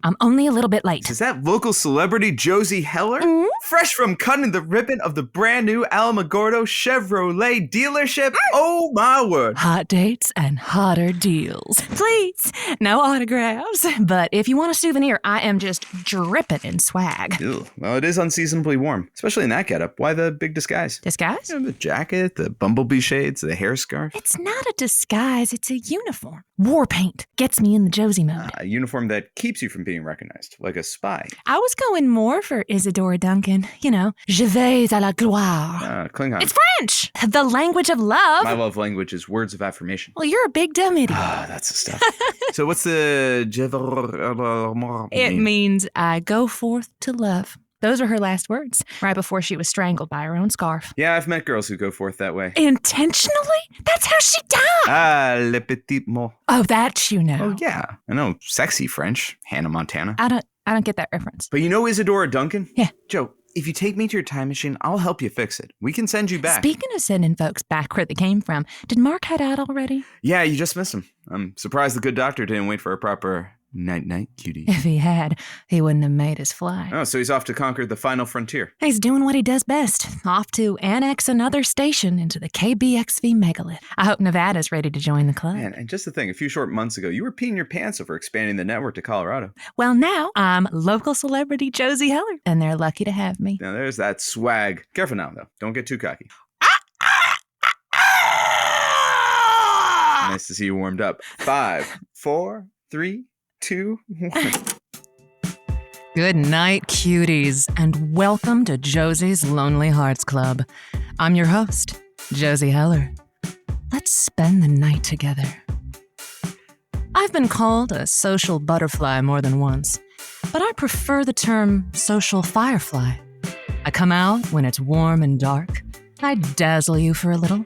I'm only a little bit late. Is that local celebrity Josie Heller? Mm? Fresh from cutting the ribbon of the brand new Alamogordo Chevrolet dealership? Oh my word. Hot dates and hotter deals. Please, no autographs. But if you want a souvenir, I am just dripping in swag. Ew. Well, it is unseasonably warm, especially in that getup. Why the big disguise? Disguise? The jacket, the bumblebee shades, the hair scarf. It's not a disguise, it's a uniform. War paint gets me in the Josie mode. A uniform that keeps you from being recognized, like a spy. I was going more for Isadora Duncan. You know, je vais à la gloire. Klingon. It's French! The language of love. My love language is words of affirmation. Well, you're a big dumb idiot. That's the stuff. So what's the... It means I go forth to love. Those are her last words, right before she was strangled by her own scarf. Yeah, I've met girls who go forth that way. Intentionally? That's how she died! Le petit mot. Oh, that you know. Oh, yeah. I know sexy French. Hannah Montana. I don't get that reference. But you know Isadora Duncan? Yeah. Joe, if you take me to your time machine, I'll help you fix it. We can send you back. Speaking of sending folks back where they came from, did Mark head out already? Yeah, you just missed him. I'm surprised the good doctor didn't wait for a proper... Night-night, cutie. If he had, he wouldn't have made his flight. Oh, so he's off to conquer the final frontier. He's doing what he does best, off to annex another station into the KBXV megalith. I hope Nevada's ready to join the club. Man, and just to think, a few short months ago, you were peeing your pants over expanding the network to Colorado. Well, now I'm local celebrity Josie Heller, and they're lucky to have me. Now, there's that swag. Careful now, though. Don't get too cocky. Nice to see you warmed up. 5, 4, 3... 2, 1. Good night, cuties, and welcome to Josie's Lonely Hearts Club. I'm your host, Josie Heller. Let's spend the night together. I've been called a social butterfly more than once, but I prefer the term social firefly. I come out when it's warm and dark, I dazzle you for a little,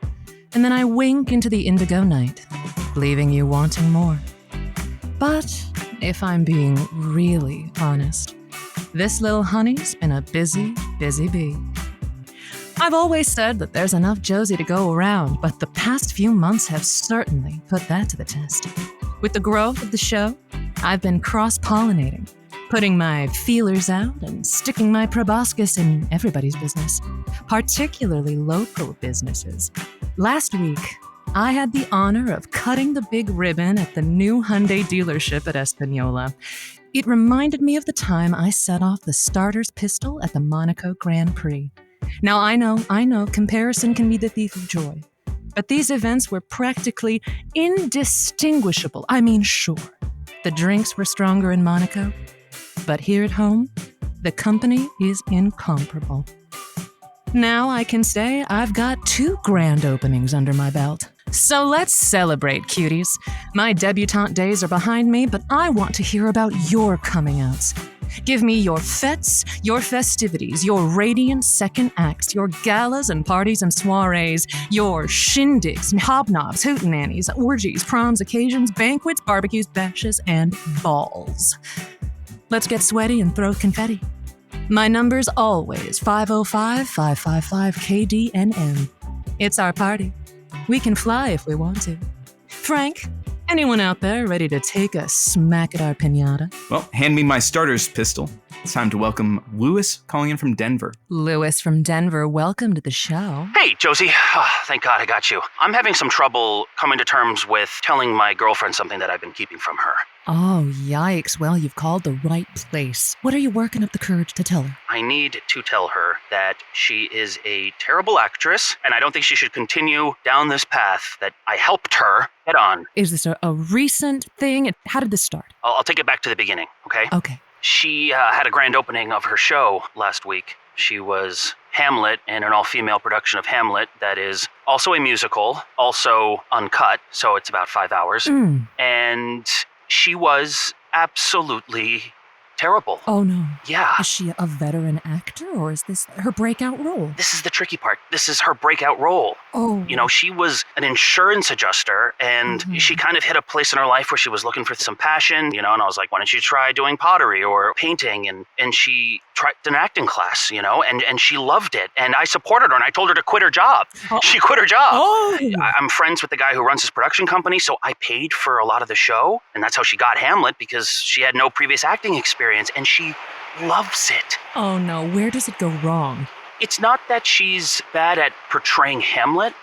and then I wink into the indigo night, leaving you wanting more. But if I'm being really honest, this little honey's been a busy, busy bee. I've always said that there's enough Josie to go around, but the past few months have certainly put that to the test. With the growth of the show, I've been cross-pollinating, putting my feelers out and sticking my proboscis in everybody's business, particularly local businesses. Last week, I had the honor of cutting the big ribbon at the new Hyundai dealership at Espanola. It reminded me of the time I set off the starter's pistol at the Monaco Grand Prix. Now, I know, comparison can be the thief of joy. But these events were practically indistinguishable. I mean, sure, the drinks were stronger in Monaco, but here at home, the company is incomparable. Now I can say I've got 2 grand openings under my belt. So let's celebrate, cuties. My debutante days are behind me, but I want to hear about your coming outs. Give me your fetes, your festivities, your radiant second acts, your galas and parties and soirees, your shindigs, hobnobs, hootenannies, orgies, proms, occasions, banquets, barbecues, bashes, and balls. Let's get sweaty and throw confetti. My number's always 505-555-KDNM. It's our party. We can fly if we want to. Frank, anyone out there ready to take a smack at our piñata? Well, hand me my starter's pistol. It's time to welcome Lewis, calling in from Denver. Lewis from Denver, welcome to the show. Hey, Josie. Thank God I got you. I'm having some trouble coming to terms with telling my girlfriend something that I've been keeping from her. Oh, yikes. Well, you've called the right place. What are you working up the courage to tell her? I need to tell her that she is a terrible actress, and I don't think she should continue down this path that I helped her get on. Is this a recent thing? How did this start? I'll take it back to the beginning, okay? Okay. She had a grand opening of her show last week. She was Hamlet in an all-female production of Hamlet that is also a musical, also uncut, so it's about 5 hours. And she was absolutely terrible. Oh, no. Yeah. Is she a veteran actor, or is this her breakout role? This is the tricky part. This is her breakout role. Oh. You know, she was an insurance adjuster, and she kind of hit a place in her life where she was looking for some passion, you know, and I was like, why don't you try doing pottery or painting? And she tried an acting class, you know, and she loved it. And I supported her, and I told her to quit her job. Oh. She quit her job. Oh. I'm friends with the guy who runs his production company, so I paid for a lot of the show, and that's how she got Hamlet, because she had no previous acting experience, and she loves it. Oh no, where does it go wrong? It's not that she's bad at portraying Hamlet.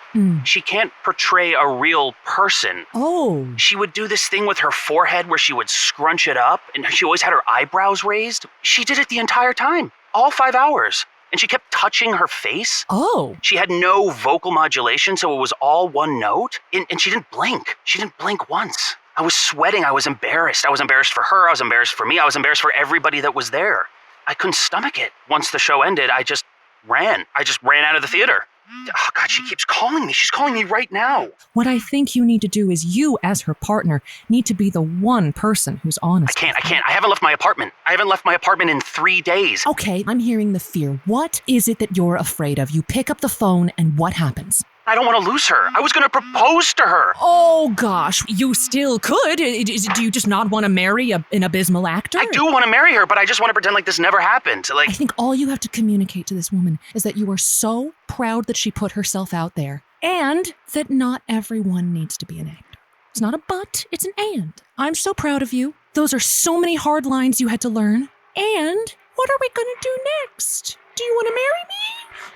She can't portray a real person. Oh. She would do this thing with her forehead where she would scrunch it up, and she always had her eyebrows raised. She did it the entire time, all 5 hours. And she kept touching her face. Oh. She had no vocal modulation, so it was all one note. And she didn't blink. She didn't blink once. I was sweating. I was embarrassed. I was embarrassed for her. I was embarrassed for me. I was embarrassed for everybody that was there. I couldn't stomach it. Once the show ended, I just ran out of the theater. Oh, God, she keeps calling me. She's calling me right now. What I think you need to do is you, as her partner, need to be the one person who's honest. I can't. I haven't left my apartment. I haven't left my apartment in 3 days. Okay, I'm hearing the fear. What is it that you're afraid of? You pick up the phone and what happens? I don't want to lose her. I was going to propose to her. Oh, gosh. You still could. Do you just not want to marry an abysmal actor? I do want to marry her, but I just want to pretend like this never happened. I think all you have to communicate to this woman is that you are so proud that she put herself out there, and that not everyone needs to be an actor. It's not a but, it's an and. I'm so proud of you. Those are so many hard lines you had to learn. And what are we going to do next? Do you want to marry me?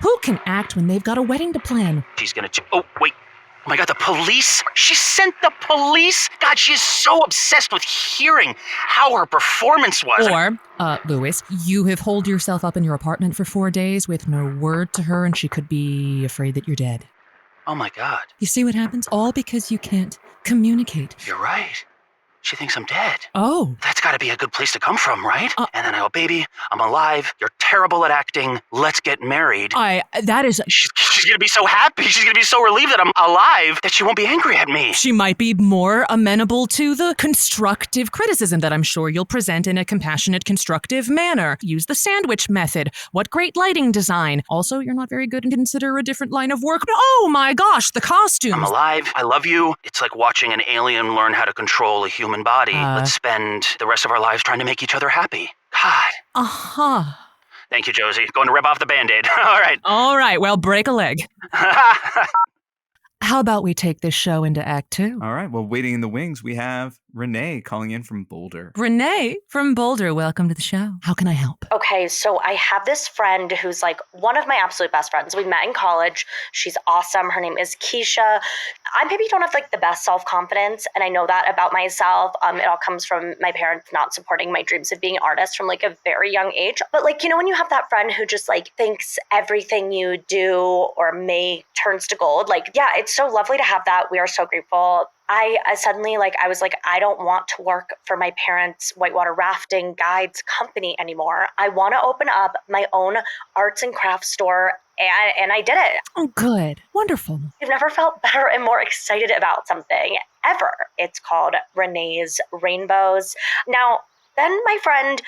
Who can act when they've got a wedding to plan? She's going to... Oh, wait. Oh my God, the police? She sent the police? God, she is so obsessed with hearing how her performance was. Or, Louis, you have holed yourself up in your apartment for 4 days with no word to her, and she could be afraid that you're dead. Oh my God. You see what happens? All because you can't communicate. You're right. She thinks I'm dead. Oh. That's got to be a good place to come from, right? And then I go, baby, I'm alive. You're terrible at acting. Let's get married. That is... She's going to be so happy. She's going to be so relieved that I'm alive that she won't be angry at me. She might be more amenable to the constructive criticism that I'm sure you'll present in a compassionate, constructive manner. Use the sandwich method. What great lighting design. Also, you're not very good and consider a different line of work. Oh my gosh, the costumes. I'm alive. I love you. It's like watching an alien learn how to control a human body. Let's spend the rest of our lives trying to make each other happy. God. Uh-huh. Thank you, Josie. Going to rip off the Band-Aid. All right, well, break a leg. How about we take this show into Act 2? All right. Well, waiting in the wings, we have Renee calling in from Boulder. Renee from Boulder, welcome to the show. How can I help? Okay, so I have this friend who's like one of my absolute best friends. We met in college. She's awesome. Her name is Keisha. I maybe don't have like the best self-confidence, and I know that about myself. It all comes from my parents not supporting my dreams of being an artist from like a very young age. But like, you know, when you have that friend who just like thinks everything you do or may turns to gold, like, yeah, it's so lovely to have that. We are so grateful. I suddenly, I was like, I don't want to work for my parents' whitewater rafting guides company anymore. I want to open up my own arts and crafts store, and I did it. Oh, good. Wonderful. I've never felt better and more excited about something ever. It's called Renee's Rainbows. Now, then my friend,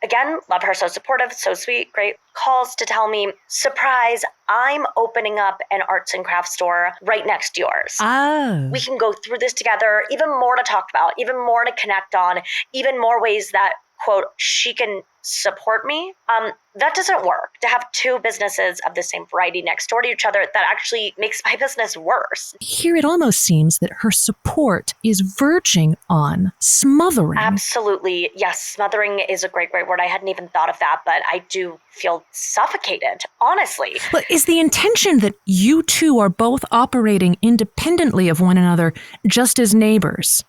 again, love her, so supportive, so sweet, great, calls to tell me, surprise, I'm opening up an arts and crafts store right next to yours. Oh. We can go through this together, even more to talk about, even more to connect on, even more ways that, quote, she can support me. That doesn't work. To have two businesses of the same variety next door to each other, that actually makes my business worse. Here it almost seems that her support is verging on smothering. Absolutely. Yes, smothering is a great word. I hadn't even thought of that, but I do feel suffocated, honestly. But is the intention that you two are both operating independently of one another, just as neighbors?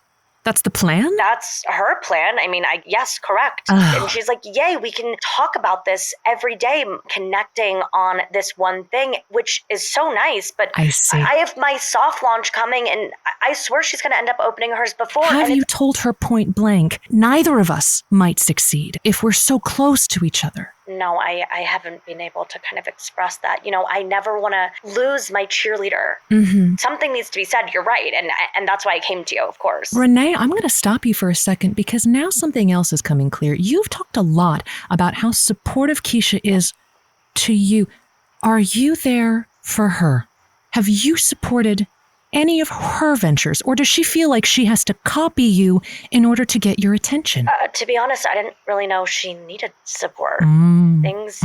That's the plan? That's her plan. I mean, yes, correct. Oh. And she's like, yay, we can talk about this every day, connecting on this one thing, which is so nice. But I see. I have my soft launch coming, and I swear she's going to end up opening hers before. Have you told her point blank, neither of us might succeed if we're so close to each other? No, I haven't been able to kind of express that. You know, I never want to lose my cheerleader. Mm-hmm. Something needs to be said. You're right. And that's why I came to you, of course. Renee, I'm going to stop you for a second because now something else is coming clear. You've talked a lot about how supportive Keisha is to you. Are you there for her? have you supported any of her ventures, or does she feel like she has to copy you in order to get your attention? To be honest, I didn't really know she needed support. Things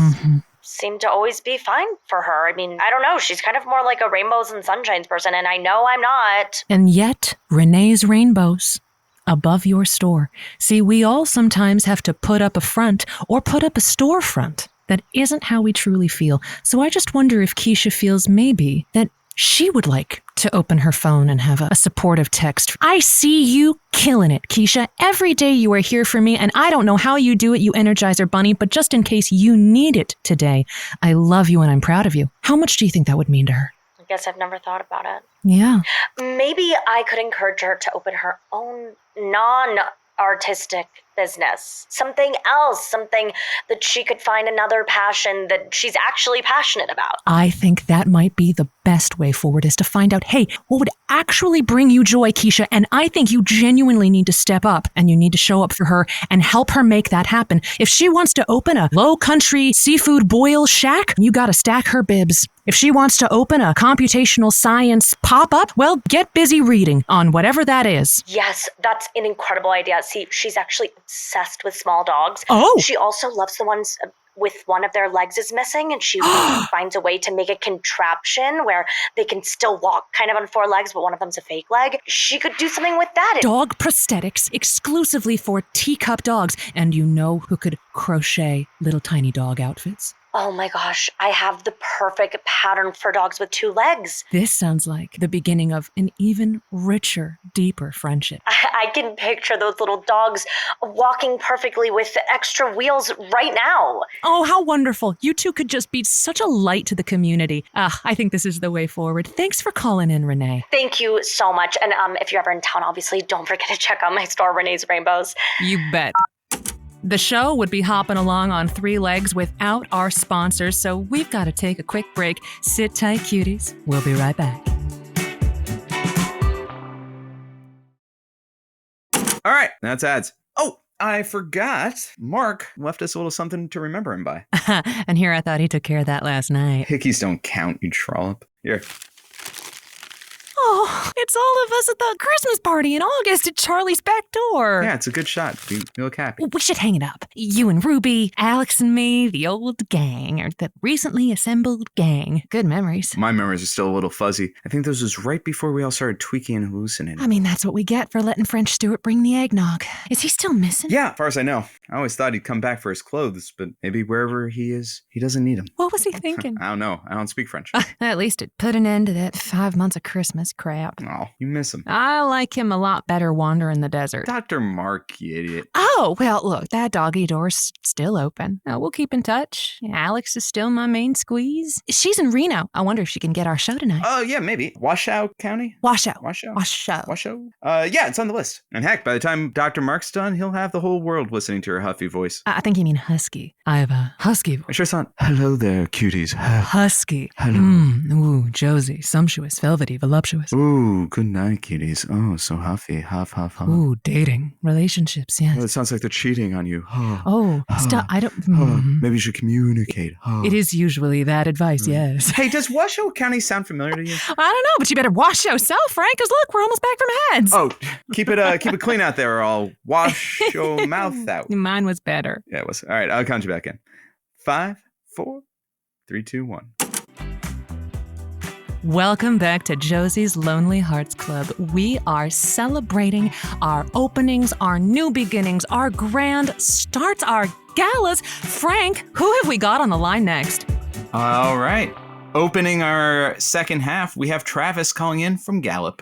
seem to always be fine for her. I mean, I don't know. She's kind of more like a rainbows and sunshines person, and I know I'm not. And yet, Renee's rainbows above your store. See, we all sometimes have to put up a front or put up a storefront. That isn't how we truly feel. So I just wonder if Keisha feels maybe that she would like to open her phone and have a supportive text. I see you killing it, Keisha. Every day you are here for me, and I don't know how you do it, you Energizer Bunny, but just in case you need it today, I love you and I'm proud of you. How much do you think that would mean to her? I guess I've never thought about it. Yeah. Maybe I could encourage her to open her own non-artistic business. Something else, something that she could find another passion that she's actually passionate about. I think that might be the best way forward, is to find out, hey, what would actually bring you joy, Keisha? And I think you genuinely need to step up and you need to show up for her and help her make that happen. If she wants to open a low country seafood boil shack, you got to stack her bibs. If she wants to open a computational science pop-up, well, get busy reading on whatever that is. Yes, that's an incredible idea. See, she's actually obsessed with small dogs. Oh! She also loves the ones with one of their legs is missing, and she finds a way to make a contraption where they can still walk kind of on four legs, but one of them's a fake leg. She could do something with that. Dog prosthetics exclusively for teacup dogs. And you know who could crochet little tiny dog outfits? Oh my gosh, I have the perfect pattern for dogs with two legs. This sounds like the beginning of an even richer, deeper friendship. I can picture those little dogs walking perfectly with extra wheels right now. Oh, how wonderful. You two could just be such a light to the community. I think this is the way forward. Thanks for calling in, Renee. Thank you so much. And if you're ever in town, obviously, don't forget to check out my store, Renee's Rainbows. You bet. The show would be hopping along on three legs without our sponsors, so we've got to take a quick break. Sit tight, cuties. We'll be right back. All right, that's ads. Oh, I forgot. Mark left us a little something to remember him by. And here I thought he took care of that last night. Hickeys don't count, you trollop. Here. Oh, it's all of us at the Christmas party in August at Charlie's back door. Yeah, it's a good shot. You look happy. We should hang it up. You and Ruby, Alex and me, the old gang, or the recently assembled gang. Good memories. My memories are still a little fuzzy. I think this was right before we all started tweaking and hallucinating. I mean, that's what we get for letting French Stewart bring the eggnog. Is he still missing? Yeah, as far as I know. I always thought he'd come back for his clothes, but maybe wherever he is, he doesn't need them. What was he thinking? I don't know. I don't speak French. At least it put an end to that 5 months of Christmas crap. Oh, you miss him. I like him a lot better wandering the desert. Dr. Mark, you idiot. Oh, well, look, that doggy door's still open. We'll keep in touch. Alex is still my main squeeze. She's in Reno. I wonder if she can get our show tonight. Oh, yeah, maybe. Washoe County? Washoe. Washoe? Yeah, it's on the list. And heck, by the time Dr. Mark's done, he'll have the whole world listening to her huffy voice. I think you mean husky. I have a husky voice. I sure sound, hello there, cuties. Husky. Hello. Ooh, Josie. Sumptuous, velvety, voluptuous. Ooh, good night, cuties. Oh, so huffy. Huff, huff, huff. Ooh, dating. Relationships, yes. Oh, it sounds like they're cheating on you. Stop. I don't... Maybe you should communicate. It is usually that advice, yes. Hey, does Washoe County sound familiar to you? I don't know, but you better wash yourself, Frank, because look, we're almost back from heads. Oh, keep it clean out there or I'll wash your mouth out. Mine was better. Yeah, it was. All right, I'll count you back in. 5, 4, 3, 2, 1. Welcome back to Josie's Lonely Hearts Club. We are celebrating our openings, our new beginnings, our grand starts, our galas. Frank, who have we got on the line next? All right. Opening our second half, we have Travis calling in from Gallup.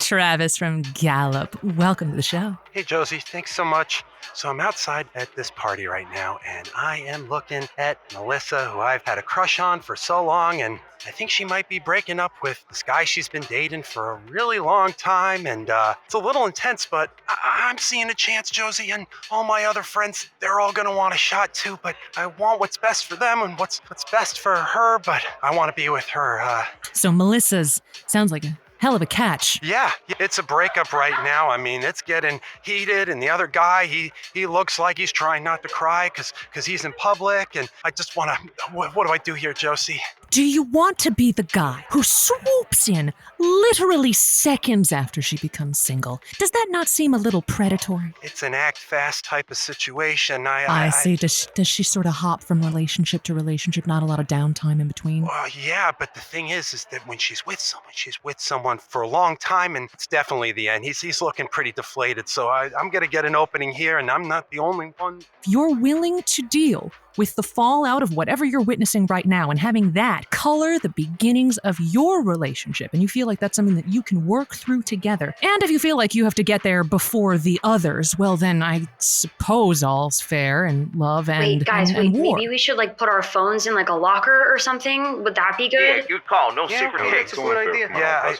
Travis from Gallup. Welcome to the show. Hey, Josie, thanks so much. So I'm outside at this party right now, and I am looking at Melissa, who I've had a crush on for so long, and I think she might be breaking up with this guy she's been dating for a really long time, and it's a little intense, but I'm seeing a chance, Josie, and all my other friends, they're all gonna want a shot too, but I want what's best for them and what's best for her, but I want to be with her. So Melissa's sounds like a hell of a catch. Yeah, it's a breakup right now. I mean, it's getting heated, and the other guy, he looks like he's trying not to cry because he's in public, and I just want to, what do I do here, Josie? Do you want to be the guy who swoops in literally seconds after she becomes single? Does that not seem a little predatory? It's an act fast type of situation. I see. Does she sort of hop from relationship to relationship, not a lot of downtime in between? Well, yeah, but the thing is that when she's with someone for a long time, and it's definitely the end. He's looking pretty deflated, so I'm going to get an opening here, and I'm not the only one. If you're willing to deal with the fallout of whatever you're witnessing right now and having that color the beginnings of your relationship, and you feel like that's something that you can work through together, and if you feel like you have to get there before the others, well then I suppose all's fair in love and Wait, guys, and war. Maybe we should put our phones in a locker or something. Would that be good? Yeah, good call. No secret That's tapes. a good idea. Yeah,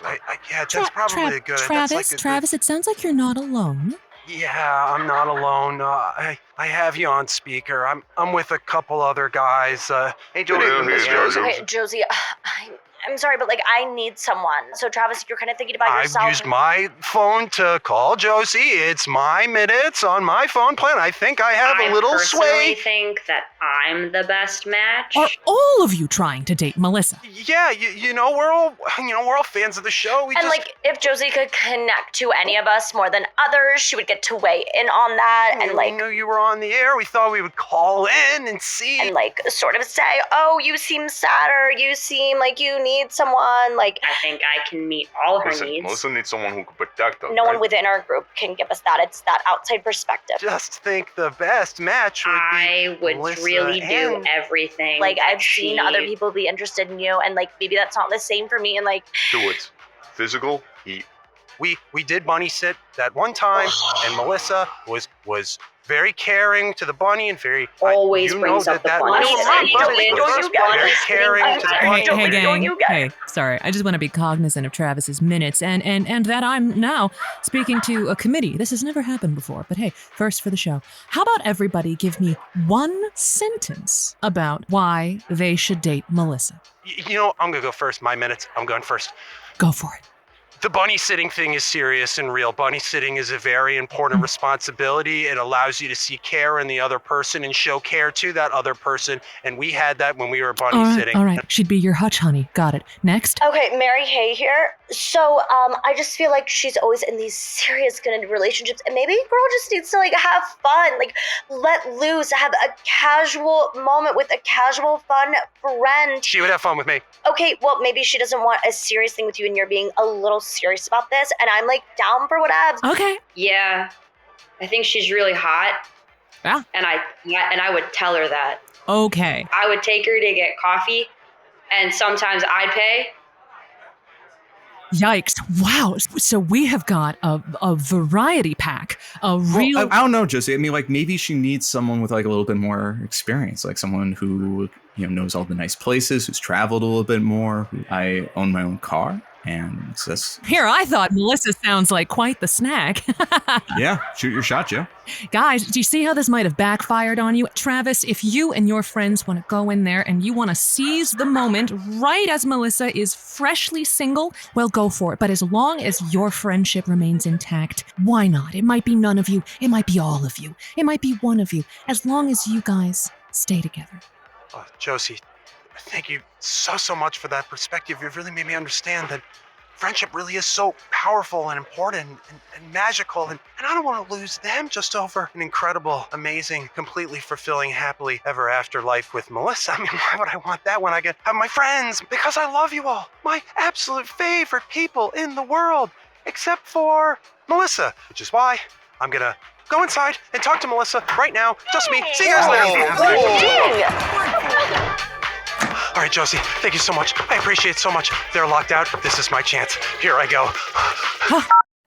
that's probably a good idea. Travis, it sounds like you're not alone. Yeah, I'm not alone. I have you on speaker. I'm with a couple other guys. Hey, Josie. Okay, Josie, I'm sorry, but I need someone. So Travis, you're kind of thinking about yourself. I've used my phone to call Josie. It's my minutes on my phone plan. I think I have a little sway. I personally think that I'm the best match. Are all of you trying to date Melissa? Yeah, we're all fans of the show. If Josie could connect to any of us more than others, she would get to weigh in on that. We knew you were on the air. We thought we would call in and see. And sort of say, oh, you seem sadder. You seem like you need someone. I think I can meet all her needs. Melissa needs someone who can protect us. No one within our group can give us that. It's that outside perspective. Just think the best match would be I would Melissa really do and everything. I've seen other people be interested in you, and maybe that's not the same for me. And Do it. Physical, eat. We did bunny sit that one time, and Melissa was very caring to the bunny and very always brings up the bunny. Very caring to the bunny. Hey, gang. Hey, sorry. I just want to be cognizant of Travis's minutes and that I'm now speaking to a committee. This has never happened before, but hey, first for the show. How about everybody give me one sentence about why they should date Melissa? I'm going to go first. My minutes. I'm going first. Go for it. The bunny sitting thing is serious and real. Bunny sitting is a very important responsibility. It allows you to see care in the other person and show care to that other person. And we had that when we were bunny sitting. All right. She'd be your hutch honey. Got it. Next. Okay, Mary Hay here. So, I just feel like she's always in these serious committed relationships, and maybe a girl just needs to have fun, let loose, have a casual moment with a casual fun friend. She would have fun with me. Okay, well, maybe she doesn't want a serious thing with you, and you're being a little serious about this, and I'm down for whatever. Okay. Yeah, I think she's really hot. Yeah. And I would tell her that. Okay. I would take her to get coffee, and sometimes I'd pay. Yikes. Wow. So we have got a variety pack. A real... I don't know, Josie. I mean, maybe she needs someone with a little bit more experience, someone who, knows all the nice places, who's traveled a little bit more. I own my own car. And this. Here, I thought Melissa sounds like quite the snack. Yeah, shoot your shot, Joe. Guys, do you see how this might have backfired on you? Travis, if you and your friends want to go in there and you want to seize the moment right as Melissa is freshly single, well, go for it. But as long as your friendship remains intact, why not? It might be none of you. It might be all of you. It might be one of you. As long as you guys stay together. Josie, thank you so much for that perspective. You've really made me understand that friendship really is so powerful and important and magical. And I don't want to lose them just over an incredible, amazing, completely fulfilling, happily ever after life with Melissa. I mean, why would I want that when I get have my friends? Because I love you all. My absolute favorite people in the world, except for Melissa, which is why I'm going to go inside and talk to Melissa right now. Just me. See you guys later. All right, Josie, thank you so much. I appreciate it so much. They're locked out. This is my chance. Here I go.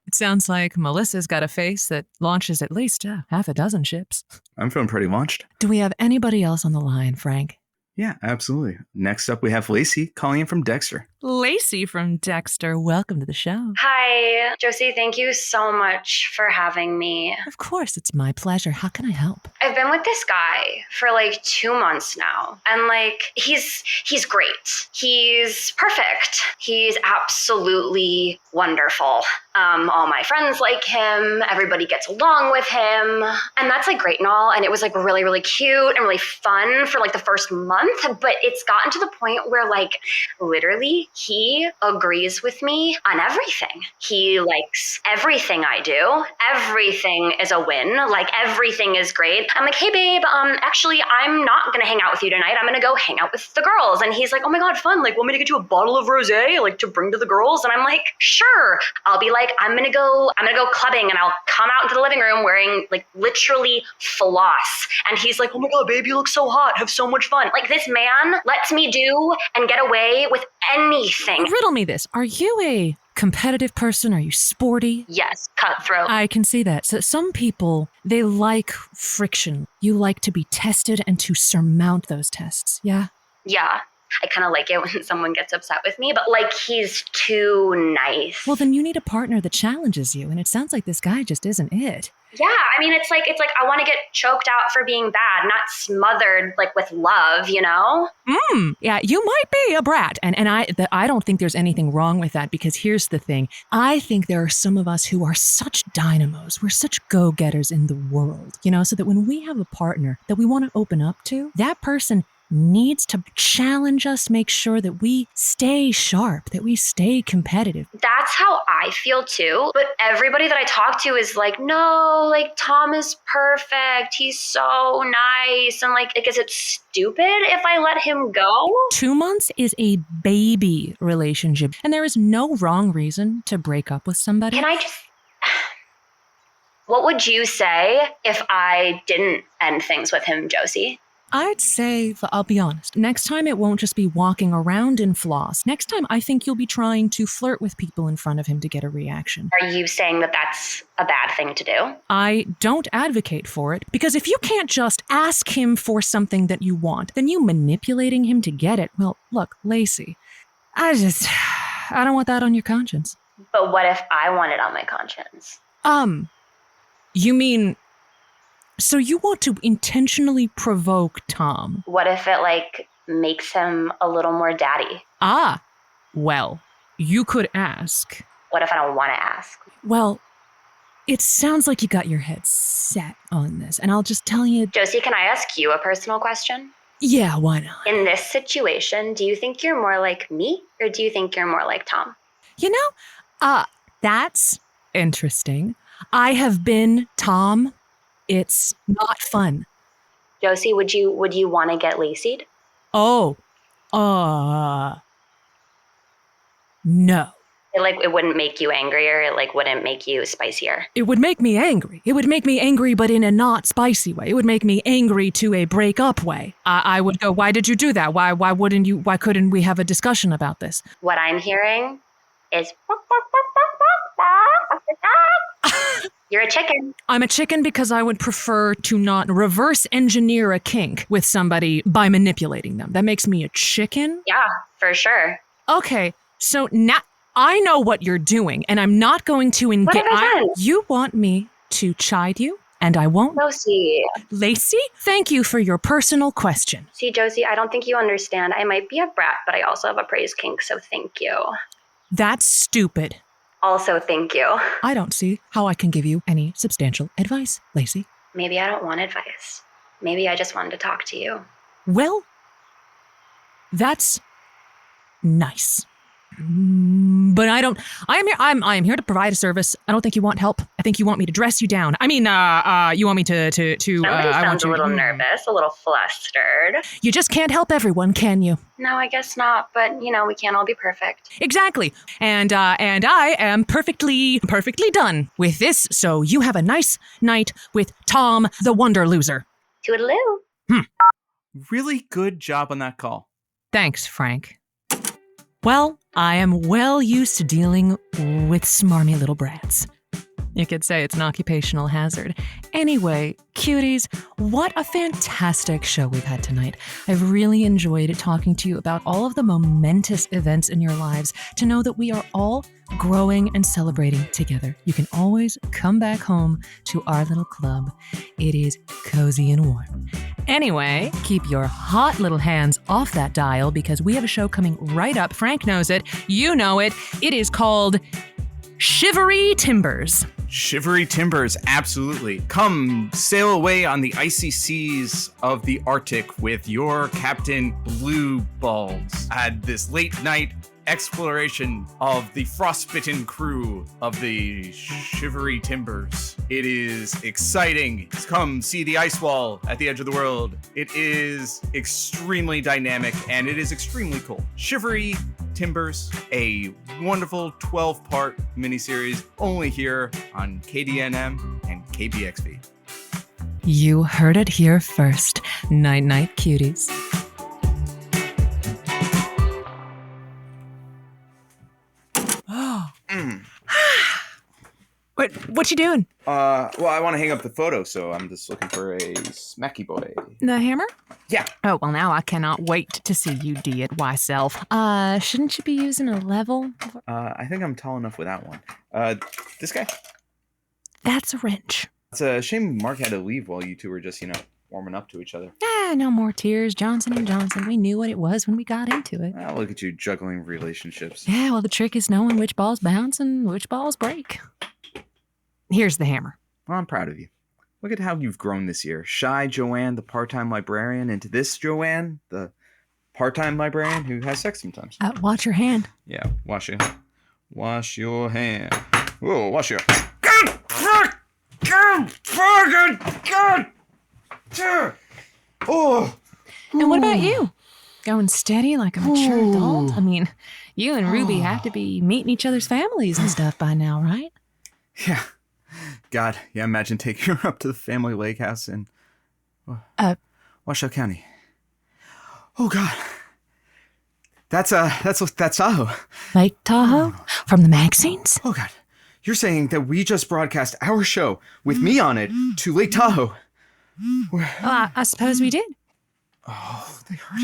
It sounds like Melissa's got a face that launches at least half a dozen ships. I'm feeling pretty launched. Do we have anybody else on the line, Frank? Yeah, absolutely. Next up, we have Lacey calling in from Dexter. Lacey from Dexter, welcome to the show. Hi, Josie. Thank you so much for having me. Of course, it's my pleasure. How can I help? I've been with this guy for like 2 months now. And like, he's great. He's perfect. He's absolutely wonderful. All my friends like him. Everybody gets along with him. And that's like great and all. And it was like really, really cute and really fun for like the first month. But it's gotten to the point where like literally he agrees with me on everything. He likes everything I do. Everything is a win. Like everything is great. I'm like, hey babe, actually I'm not going to hang out with you tonight. I'm going to go hang out with the girls. And he's like, oh my God, fun. Like, want me to get you a bottle of rosé, like to bring to the girls? And I'm like, sure. I'll be like, I'm gonna go clubbing, and I'll come out into the living room wearing like literally floss. And he's like, oh my God, babe, you look so hot. Have so much fun. Like this man lets me do and get away with anything. Riddle me this. Are you a competitive person? Are you sporty? Yes, cutthroat. I can see that. So some people, they like friction. You like to be tested and to surmount those tests. Yeah? Yeah. I kind of like it when someone gets upset with me, but like he's too nice. Well, then you need a partner that challenges you, and it sounds like this guy just isn't it. Yeah, I mean, it's like I want to get choked out for being bad, not smothered like with love, you know? Yeah, you might be a brat, and I don't think there's anything wrong with that, because here's the thing. I think there are some of us who are such dynamos, we're such go-getters in the world, you know, so that when we have a partner that we want to open up to, that person needs to challenge us, make sure that we stay sharp, that we stay competitive. That's how I feel too. But everybody that I talk to is like, no, like Tom is perfect. He's so nice. And like, is it stupid if I let him go? 2 months is a baby relationship, and there is no wrong reason to break up with somebody. Can I just... What would you say if I didn't end things with him, Josie? I'd say, I'll be honest, next time it won't just be walking around in floss. Next time, I think you'll be trying to flirt with people in front of him to get a reaction. Are you saying that that's a bad thing to do? I don't advocate for it, because if you can't just ask him for something that you want, then you manipulating him to get it. Well, look, Lacey, I don't want that on your conscience. But what if I want it on my conscience? You mean... So you want to intentionally provoke Tom? What if it, like, makes him a little more daddy? Ah, well, you could ask. What if I don't want to ask? Well, it sounds like you got your head set on this, and I'll just tell you... Josie, can I ask you a personal question? Yeah, why not? In this situation, do you think you're more like me, or do you think you're more like Tom? You know, that's interesting. I have been Tom. It's not fun. Josie, would you want to get Lacey'd? Oh, no. It wouldn't make you angrier. It wouldn't make you spicier. It would make me angry. It would make me angry, but in a not spicy way. It would make me angry to a break up way. I would go, why did you do that? Why couldn't we have a discussion about this? What I'm hearing is... You're a chicken. I'm a chicken because I would prefer to not reverse engineer a kink with somebody by manipulating them. That makes me a chicken? Yeah, for sure. Okay, so now I know what you're doing, and I'm not going to engage. What have I done? You want me to chide you, and I won't. Josie. Lacey, thank you for your personal question. See, Josie, I don't think you understand. I might be a brat, but I also have a praise kink, so thank you. That's stupid. Also, thank you. I don't see how I can give you any substantial advice, Lacey. Maybe I don't want advice. Maybe I just wanted to talk to you. Well, that's nice. But I am here to provide a service. I don't think you want help. I think you want me to dress you down. I mean, you want me to Somebody sounds a little nervous, a little flustered. You just can't help everyone, can you? No, I guess not. But, you know, we can't all be perfect. Exactly. And I am perfectly done with this. So you have a nice night with Tom, the Wonder Loser. Toodaloo. Really good job on that call. Thanks, Frank. Well, I am well used to dealing with smarmy little brats. You could say it's an occupational hazard. Anyway, cuties, what a fantastic show we've had tonight. I've really enjoyed talking to you about all of the momentous events in your lives, to know that we are all growing and celebrating together. You can always come back home to our little club. It is cozy and warm. Anyway, keep your hot little hands off that dial, because we have a show coming right up. Frank knows it. You know it. It is called Shivery Timbers. Shivery Timbers, absolutely. Come sail away on the icy seas of the Arctic with your Captain Blue Balls at this late night exploration of the frostbitten crew of the Shivery Timbers. It is exciting. Come see the ice wall at the edge of the world. It is extremely dynamic and it is extremely cool. Shivery Timbers, a wonderful 12-part miniseries only here on KDNM and KBXV. You heard it here first. Night night, cuties. What you doing? Well, I want to hang up the photo, so I'm just looking for a smacky boy. The hammer? Yeah. Oh, well, now I cannot wait to see you DIY self. Shouldn't you be using a level? I think I'm tall enough without one. This guy? That's a wrench. It's a shame Mark had to leave while you two were just, warming up to each other. No more tears, Johnson & Johnson. We knew what it was when we got into it. Well, look at you juggling relationships. Yeah, well, the trick is knowing which balls bounce and which balls break. Here's the hammer. Well, I'm proud of you. Look at how you've grown this year. Shy Joanne, the part-time librarian, into this Joanne, the part-time librarian who has sex sometimes. Watch your hand. Yeah, wash your hand. Whoa, wash your... Oh. And what about you? Going steady like a mature adult? I mean, you and Ruby have to be meeting each other's families and stuff by now, right? Yeah. God, yeah, imagine taking her up to the family lake house in Washoe County. Oh, God. That's Tahoe. Lake Tahoe? From the magazines? Oh, God. You're saying that we just broadcast our show with me on it to Lake Tahoe. Well, I suppose we did. Oh, they heard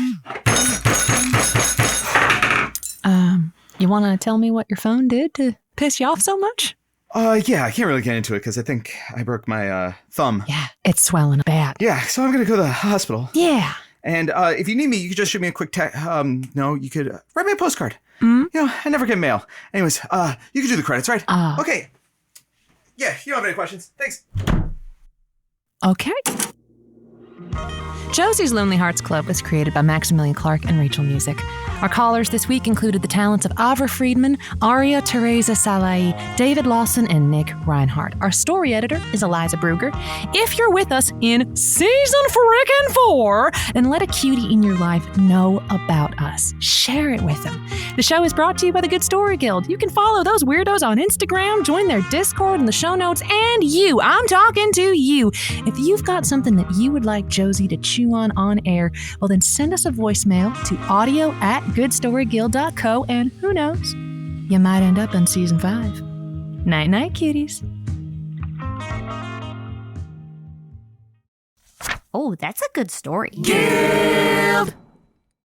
it. You want to tell me what your phone did to piss you off so much? Yeah, I can't really get into it because I think I broke my thumb. Yeah, it's swelling bad. Yeah, so I'm going to go to the hospital. Yeah. And if you need me, you could just shoot me a quick text. No, you could write me a postcard. Mm-hmm. I never get mail. Anyways, you could do the credits, right? Okay. Yeah, you don't have any questions. Thanks. Okay. Josie's Lonely Hearts Club was created by Maximilian Clark and Rachel Music. Our callers this week included the talents of Avra Friedman, Aria Tereza Salai, David Lawson, and Nick Reinhardt. Our story editor is Aliza Brugger. If you're with us in season Frickin Four, then let a cutie in your life know about us. Share it with them. The show is brought to you by the Good Story Guild. You can follow those weirdos on Instagram, join their Discord in the show notes, and I'm talking to you. If you've got something that you would like Josie to chew on air, well then send us a voicemail to audio@goodstoryguild.co, and who knows, you might end up on season 5. Night night, cuties. Oh, that's a good story. Guild!